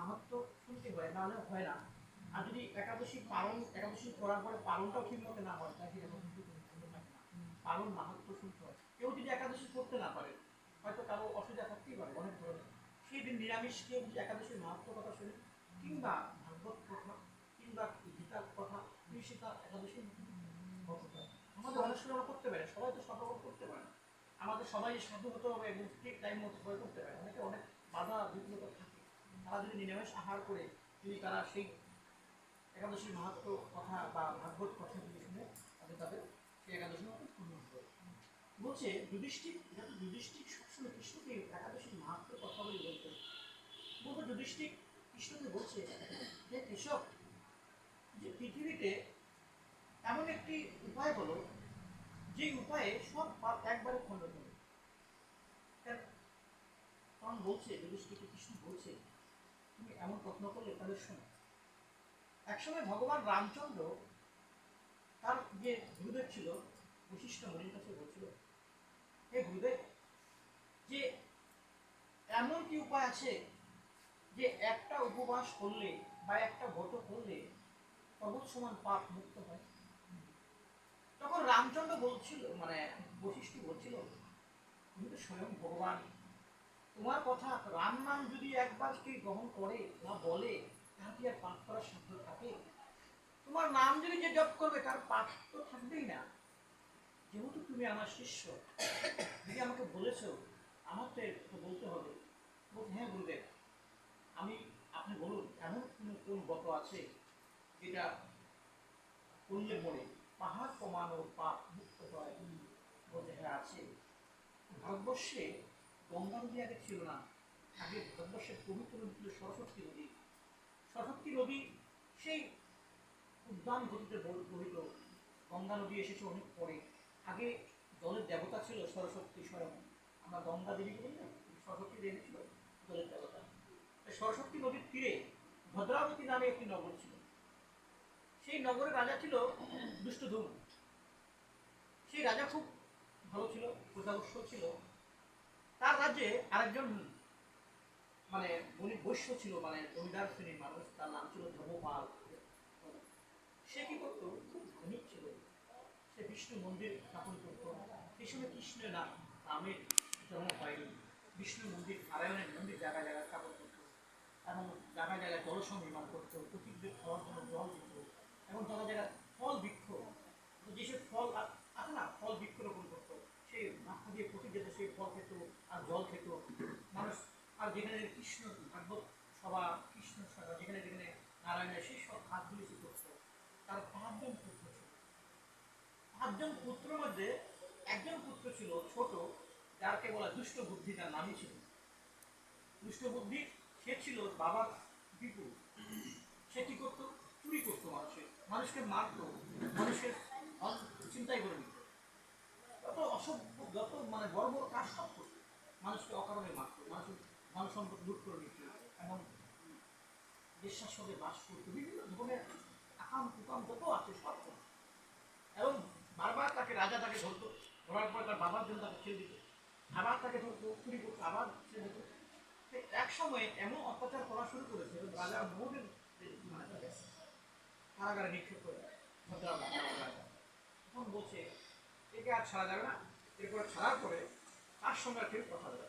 মাহাত্ম্য শুনতে হয়, নাহলে হয় না। আর যদি একাদশী করার পরে পালনটাও ঠিক মতো না হয়, তাহলে একাদশী কিন্তু ভালো থাকে না। পালন মাহাত্ম্য শুনতে হয়। কেউ যদি একাদশী করতে না পারে, হয়তো কারো অসুবিধা থাকতেই পারে অনেক ধরনের, সেই দিন নিরামিষ কেউ যদি একাদশীর মাহাত্ম্য কথা শুনে, কিংবা ভাগবত কথা, কিংবা গীতার কথা, তিনি সেটা একাদশীর আমাদের অনেক সময় আমরা করতে পারি, সবাই তো সব রকম করতে পারে না। আমাদের সবাই সাধু হতে হবে এবং ঠিক টাইম মতো সবাই করতে পারে, অনেকে অনেক বাধা বিঘ্নতা থাকে। তারা যদি নিরামিষ আহার করে, যদি তারা সেই একাদশীর মাহাত্ম্য কথা বা ভাগবত কথা যদি শুনে, তাহলে তাদের সেই একাদশী মতো পূর্ণ হবে। বলছে যুধিষ্ঠির, এটা তো যুধিষ্ঠির সবসময় কৃষ্ণকে একাদশীর মাহাত্ম্য কথা বলে বলতে বলতে যুধিষ্ঠির কৃষ্ণকে বলছে, যে কৃষক, যে পৃথিবীতে এমন একটি উপায় হলো যে উপায়ে সব পাপ একবারে খণ্ডন হবে। তখন বলছে যুধিষ্ঠিরকে কৃষ্ণ বলছে, তুমি এমন প্রশ্ন করলে তাদের শোনো। একসময় ভগবান রামচন্দ্র তার যে গুরুদেব ছিল বশিষ্ঠ মুনির কাছে বলছিল, হে গুরুদেব, যে এমন কি উপায় আছে যে একটা উপবাস করলে বা একটা ব্রত করলে পর্বত সমান পাপ মুক্ত হয়? তখন রামচন্দ্র বলছিল, মানে বশিষ্ঠ বলছিল, তুমি তো স্বয়ং ভগবান, তোমার কথা, রাম নাম যদি একবার কেউ গ্রহণ করে বা বলে, তার কি আর পাপ করার সাধ্য থাকে? তোমার নাম যদি যে জপ করবে তার পাপ তো থাকবেই না। যেহেতু তুমি আমার শিষ্য, যদি আমাকে বলেছো, আমার তো বলতে হবে। বলতে, হ্যাঁ গুরুদেব, আমি, আপনি বলুন এমন কোন ব্রত আছে যেটা করলে পরে পাহাড় কমানো পাপ মুক্ত হয়? বলতে, হ্যাঁ আছে। ভারতবর্ষে গঙ্গা নদী আগে ছিল না, আগে ভারতবর্ষের পবিত্র নদী ছিল সরস্বতী নদী। সরস্বতী নদী সেই উদ্যান গতিতে বহিত, গঙ্গা নদী এসেছে অনেক পরে। আগে জলের দেবতা ছিল সরস্বতী স্বয়ং, আমরা গঙ্গা দেবী বলি না, সরস্বতী দেবী ছিল জলের দেবতা। সরস্বতী নদীর তীরে ভদ্রাবতী নামে একটি নগর ছিল। সেই নগরের রাজা ছিল দুষ্টধূম। সেই রাজা খুব ভালো ছিল, প্রজাবৎস ছিল। তার রাজ্যে আরেকজন মানে বৈশ্য ছিল, মানে জমিদার শ্রেণীর মানুষ, তার নাম ছিল ধর্মপাল। সে কি করতো, খুব ধার্মিক ছিল। সে বিষ্ণু মন্দির স্থাপন করতো। সেই সময় কৃষ্ণের নাম রামের জন্ম হয়নি। বিষ্ণু মন্দির, নারায়ণের মন্দির জায়গায় জায়গায় স্থাপন করতো, এবং জায়গায় জায়গায় জলসং নির্মাণ করতো, পথিকদের খাওয়ার জন্য জল দিত, এবং জায়গায় জায়গায় ফল বৃক্ষ, যেসব ফল আছে না, ফল বৃক্ষ রোপণ করতো। সেই মাথা দিয়ে পথিক যেত, সেই ফল খেত আর জল খেত মানুষ। আর যেখানে কৃষ্ণ ভাগবত সভা, কৃষ্ণ সভা, যেখানে যেখানে নারায়ণের, সেই সব কাজগুলি সে করতো। তার 5 জন পুত্র ছিল। 5 জন পুত্রের মধ্যে একজন পুত্র ছিল ছোট, যারকে বলা দুষ্ট বুদ্ধি, তার নামই ছিল দুষ্ট বুদ্ধি। সে ছিল বাবার বিপু। সে কি করতো, চুরি করতো, মানুষকে মারতো, মানুষের চিন্তাই করে নিত, যত অসভ্য, যত মানে বড় বড় কাজ সব করতো, মানুষকে অকারণে মারতো, মানুষ সম্পদ লুট করে নিত, এবং বিশ্বাস সঙ্গে বাস করতো, বিভিন্ন ধরনের আকাম কুকাম যত আছে সব করতো। এবং বারবার তাকে রাজা তাকে ধরতো, ধরার পর তার বাবার জন্য তাকে ছেড়ে দিত, আবার তাকে ধরতো, চুরি করতো, আবার ছেড়ে দিত। এক সময় এমন অত্যাচার করা শুরু করেছে, রাজা বহুদিন কারাগারে নিক্ষেপ করে দেয়। তখন বলছে, একে আর ছাড়া যাবে না, এরপরে ছাড়ার পরে তার সঙ্গে আর কেউ কথা বলে,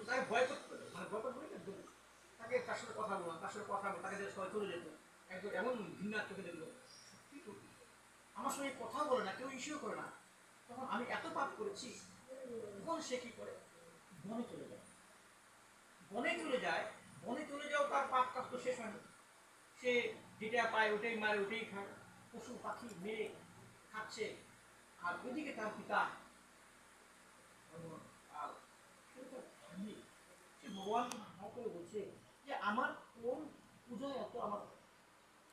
তাকে ভয় করতে হবে, মানে ভয় করতে বলে তাকে, তার সাথে কথা বললাম, তার সাথে কথা বলে তাকে যে সবাই চলে যেত, একদম এমন ঘৃণার চোখে দেখলো, সত্যি তো আমার সঙ্গে কথা বলে না, কেউ ইস্যু করে না, তখন আমি এত পাপ করেছি। তখন সে কি করে, বনে চলে যায়। বনে চলে যায়, বনে চলে যাও, তার পাপ কাজ তো শেষ হয় না। সে যেটা পায় ওটাই মারে, ওটাই খায়, পশু পাখি মেরে খাচ্ছে। আর ওইদিকে তার পিতা, আর সে ভগবানকে ভাব করে বলছে যে আমার কোন পূজায় এত,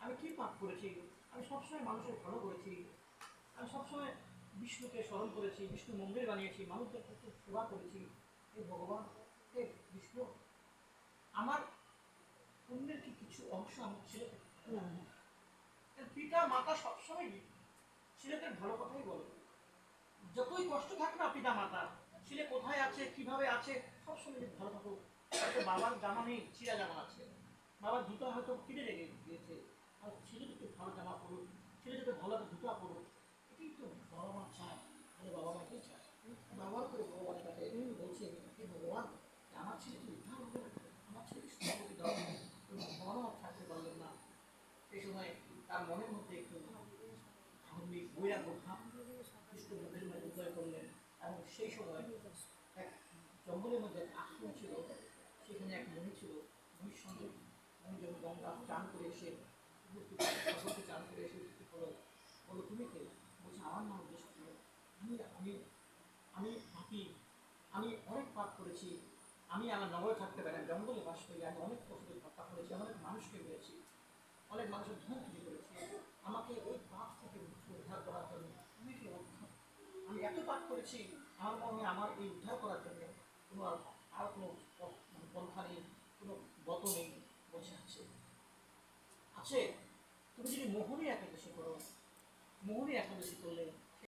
আমি কি পাপ করেছি? আমি সবসময় মানুষের ভালো করেছি, আমি সবসময় বিষ্ণুকে স্মরণ করেছি, বিষ্ণু মন্দির বানিয়েছি, মানুষদের কত সেবা করেছি। এই ভগবান, হে বিষ্ণু, আমার পুণ্যের কি কিছু অংশ আমার ছেলেকে? পিতা মাতা সবসময় ছেলেদের ভালো কথাই বলে, যতই কষ্ট থাকে না পিতা মাতা, ছেলে কোথায় আছে, কিভাবে আছে, সবসময় ভালো থাকো, হয়তো বাবার জামা নেই, ছিঁড়া জামা আছে, বাবার জুতা হয়তো কিনে রেখে দিয়েছে, আর ছেলে যদি ভালো জামা পড়ুক, ছেলে যদি ভালো একটা জুতা পড়ুক, এটাই তো বাবা মা চায়, মানে বাবা মাকেই চায়। ব্যবহার করে ভগবানের কাছে বলছে, হে ভগবান, আমার ছেলে কি উদ্ধার হবে, আমার ছেলে কি সুন্দরী দাও, ভগবানও আর থাকতে পারলেন না। সেই সময় তার মনের মধ্যে একটু ধার্মিক বৈরাগ্য ভাব কৃষ্ণ মন্দির মধ্যে উদয় করলেন। এবং সেই সময় এক জঙ্গলের মধ্যে এক আশ্রম ছিল, সেখানে এক মণি ছিল, মণির সঙ্গে মণি যখন গঙ্গা চান করে এসে ভগবতী চান করে এসে উপস্থিত হলো, বলো তুমি কে? বলছে আমার নাম বিষ্ণু, আমি আমি আমি পাপি, আমি অনেক পাপ করেছি, আমি আমার নগরে থাকতে পারি না, জঙ্গলে বাস করি, আমি অনেক পশুদের হত্যা করেছি, অনেক মানুষকে মেরেছি, অনেক মানুষের ধন চুরি করেছি, আমাকে ওই পাপ থেকে উদ্ধার করার জন্য তুমি কি রক্ষা, আমি এত পাপ করেছি, আমার মনে হয় আমার এই উদ্ধার করার জন্য কোনো আর কোনো পন্থা নেই, কোনো গত নেই। বসে আছে আছে তুমি যদি মোহনী একাদশী করো, মোহনী একাদশী করলে